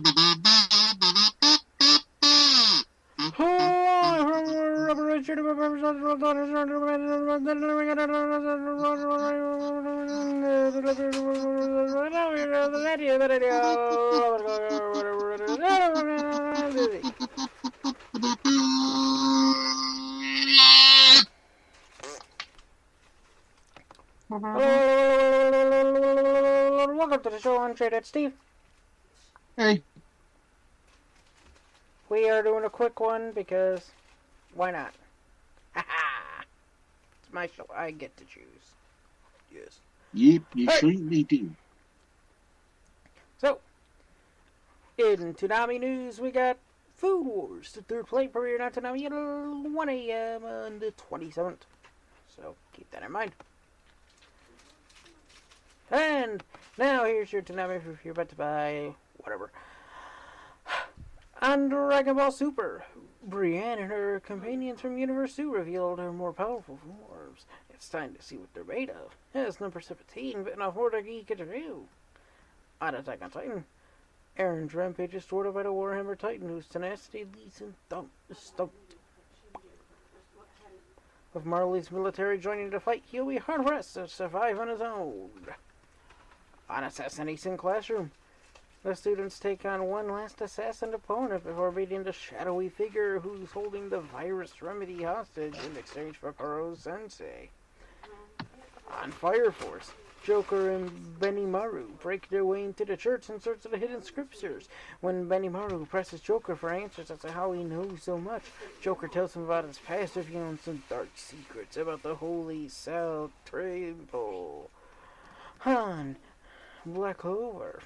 Welcome to the show. I'm Traded Steve. Hey. We are doing a quick one because why not? It's my show. I get to choose. Yes. Yep, you certainly do. So, in Toonami news, we got Food Wars, the third play premiere on Toonami at 1 a.m. on the 27th. So, keep that in mind. And now here's your Toonami if you're about to buy whatever. On Dragon Ball Super, Brienne and her companions from Universe 2 revealed her more powerful forms. It's time to see what they're made of. As number 17, bitten off more than he could do. On Attack on Titan, Aaron's rampage is thwarted by the Warhammer Titan, whose tenacity leads him stumped. With Marley's military joining the fight, he'll be hard-pressed to survive on his own. On Assassination Classroom, the students take on one last assassin opponent before meeting the shadowy figure who's holding the virus remedy hostage in exchange for Koro-sensei. On Fire Force, Joker and Benimaru break their way into the church in search of the hidden scriptures. When Benimaru presses Joker for answers as to how he knows so much, Joker tells him about his past, revealing some dark secrets about the Holy South Temple. Han, Black Clover,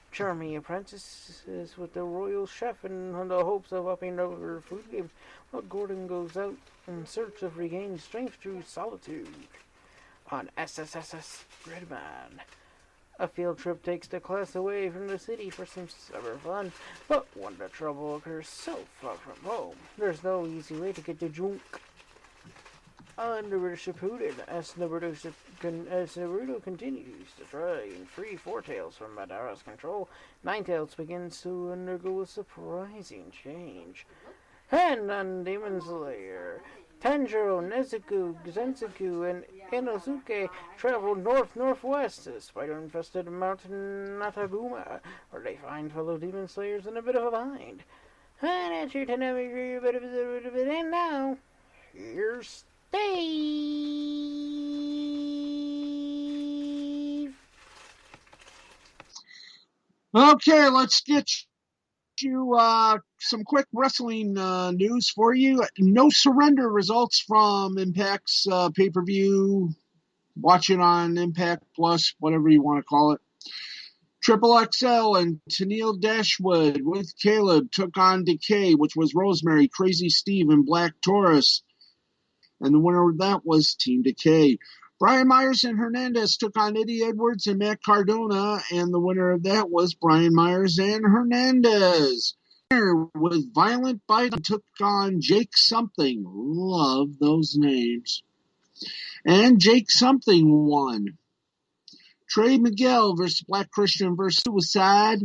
charming apprentices with the royal chef in the hopes of upping over food game, while Gordon goes out in search of regaining strength through solitude. On SSSS Redman, a field trip takes the class away from the city for some summer fun, but when the trouble occurs so far from home, there's no easy way to get the junk. On Naruto Shippuden, as Naruto continues to try and free Four Tails from Madara's control, Nine Tails begins to undergo a surprising change. And on Demon Slayer, Tanjiro, Nezuko, Zensuke, and Inosuke travel north-northwest to the spider-infested mountain Nataguma, where they find fellow Demon Slayers in a bit of a bind. And that's your Toonami review, bit of it, and now, here's Steve. Okay, let's get you some quick wrestling news for you. No surrender results from Impact's pay-per-view. Watch it on Impact Plus, whatever you want to call it. Triple XL and Tennille Dashwood with Caleb took on Decay, which was Rosemary, Crazy Steve, and Black Taurus. And the winner of that was Team Decay. Brian Myers and Hernandez took on Eddie Edwards and Matt Cardona, and the winner of that was Brian Myers and Hernandez. With Violent Bite took on Jake Something. Love those names. And Jake Something won. Trey Miguel versus Black Christian versus Suicide.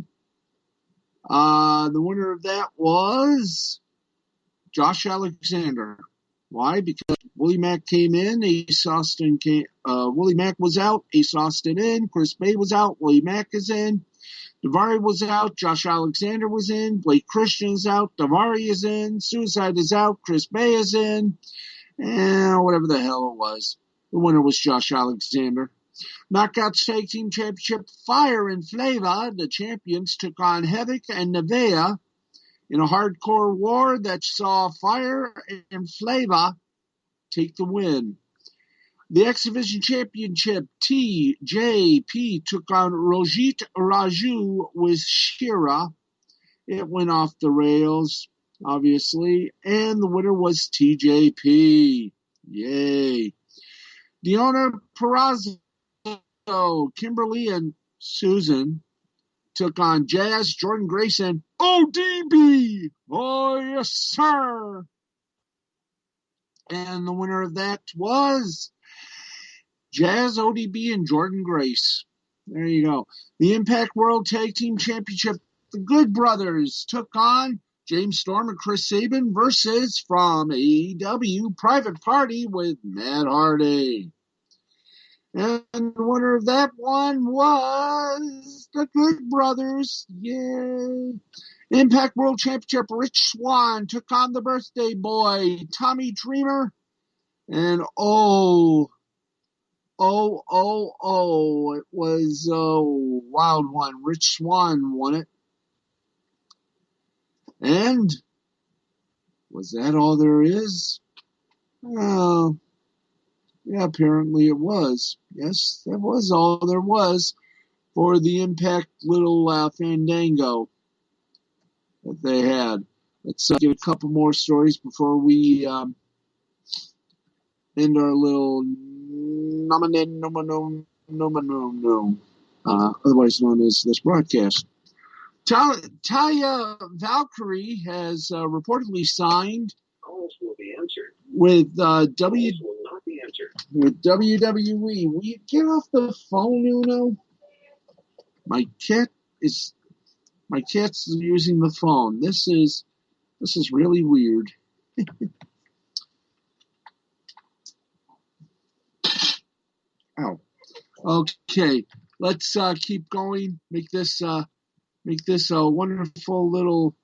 The winner of that was Josh Alexander. Why? Because Willie Mack came in, Ace Austin came. Willie Mack was out, Ace Austin in, Chris Bay was out, Willie Mack is in, Daivari was out, Josh Alexander was in, Blake Christian is out, Daivari is in, Suicide is out, Chris Bay is in, and whatever the hell it was. The winner was Josh Alexander. Knockouts Tag Team Championship, Fire and Flava, the champions, took on Havoc and Nevea in a hardcore war that saw Fire and Flava take the win. The X Division Championship, TJP took on Rojit Raju with Shira. It went off the rails, obviously, and the winner was TJP. Yay. Deonna Purrazzo, Kimberly, and Susan took on Jazz, Jordan Grayson, ODB. Oh, yes, sir. And the winner of that was Jazz, ODB, and Jordan Grace. There you go. The Impact World Tag Team Championship the Good Brothers took on James Storm and Chris Sabin versus from AEW Private Party with Matt Hardy. And the winner of that one was the Good Brothers. Yay. Impact World Championship Rich Swann took on the birthday boy Tommy Dreamer. And it was a wild one. Rich Swann won it. And was that all there is? Yeah, apparently it was. Yes, that was all there was for the Impact little fandango that they had. Let's get a couple more stories before we end our little otherwise known as this broadcast. Talia Valkyrie has reportedly signed with WWE. Will you get off the phone, Uno? My cat's using the phone. This is really weird. Ow. Okay, let's keep going. Make this a wonderful little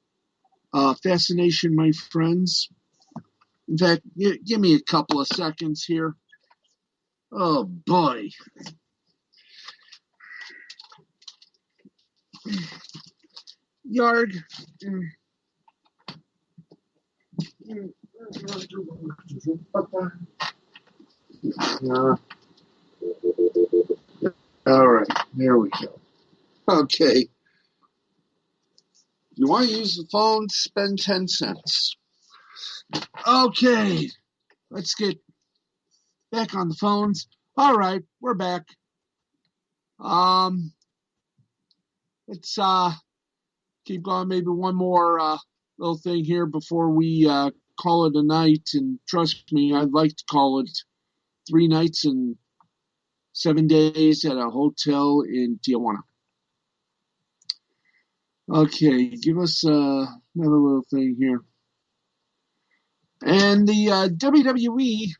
fascination, my friends. In fact, give me a couple of seconds here. Oh boy. Yarg. All right, there we go. Okay. You want to use the phone? Spend 10 cents. Okay, let's get back on the phones. All right, we're back. Let's keep going. Maybe one more little thing here before we call it a night. And trust me, I'd like to call it 3 nights and 7 days at a hotel in Tijuana. Okay, give us another little thing here. And the WWE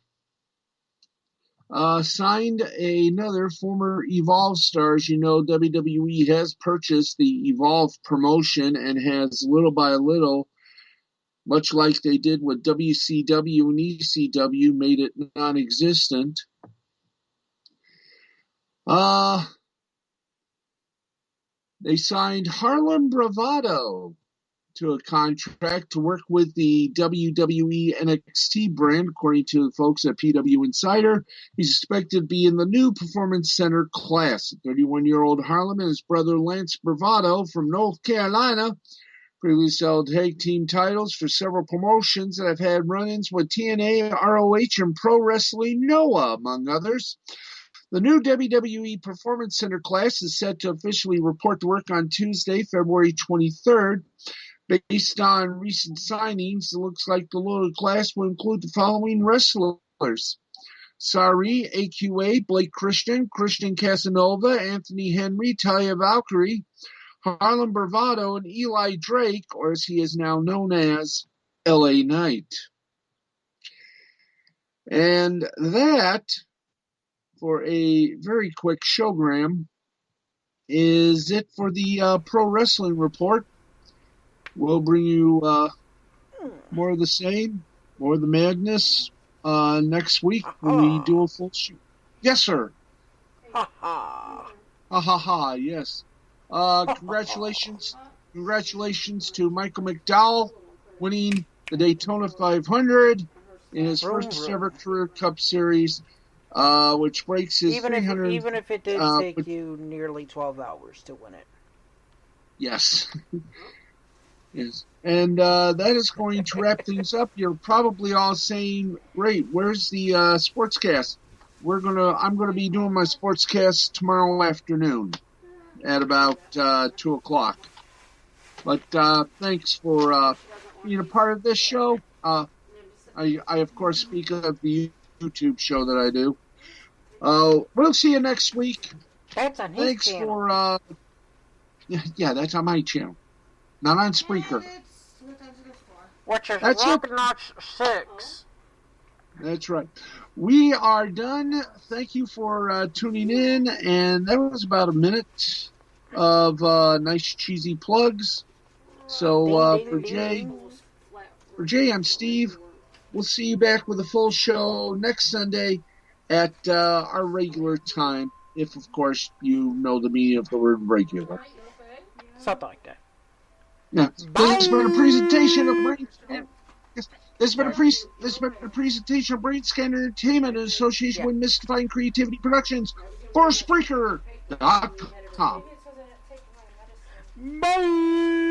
signed another former Evolve star. As you know, WWE has purchased the Evolve promotion and has little by little, much like they did with WCW and ECW, made it non-existent. They signed Harlem Bravado to a contract to work with the WWE NXT brand, according to the folks at PW Insider. He's expected to be in the new Performance Center class. 31-year-old Harlem and his brother Lance Bravado from North Carolina previously held tag team titles for several promotions that have had run-ins with TNA, ROH, and Pro Wrestling Noah, among others. The new WWE Performance Center class is set to officially report to work on Tuesday, February 23rd. Based on recent signings, it looks like the loaded class will include the following wrestlers: Sari, AQA, Blake Christian, Christian Casanova, Anthony Henry, Talia Valkyrie, Harlem Bravado, and Eli Drake, or as he is now known as, LA Knight. And that, for a very quick showgram, is it for the Pro Wrestling Report. We'll bring you more of the same, more of the madness next week when we do a full shoot. Yes, sir. Ha ha. Ha ha ha, yes. Congratulations to Michael McDowell winning the Daytona 500 in his first ever Career Cup Series, which breaks his 300. Even if it did take you nearly 12 hours to win it. Yes. Yes. And that is going to wrap things up. You're probably all saying, great, where's the sportscast? I'm gonna be doing my sportscast tomorrow afternoon at about 2 o'clock. But thanks for being a part of this show. I of course speak of the YouTube show that I do. We'll see you next week. That's on his channel. Yeah, that's on my channel. Not on Spreaker. Which is That's Rocket Notch 6. That's right. We are done. Thank you for tuning in. And that was about a minute of nice cheesy plugs. So for Jay, I'm Steve. We'll see you back with a full show next Sunday at our regular time, if of course you know the meaning of the word regular. Something like that. Yeah. This has been a presentation of Brain. This has been a presentation of Brain Scan Entertainment in association with Mystifying Creativity Productions for Spreaker.com. Bye.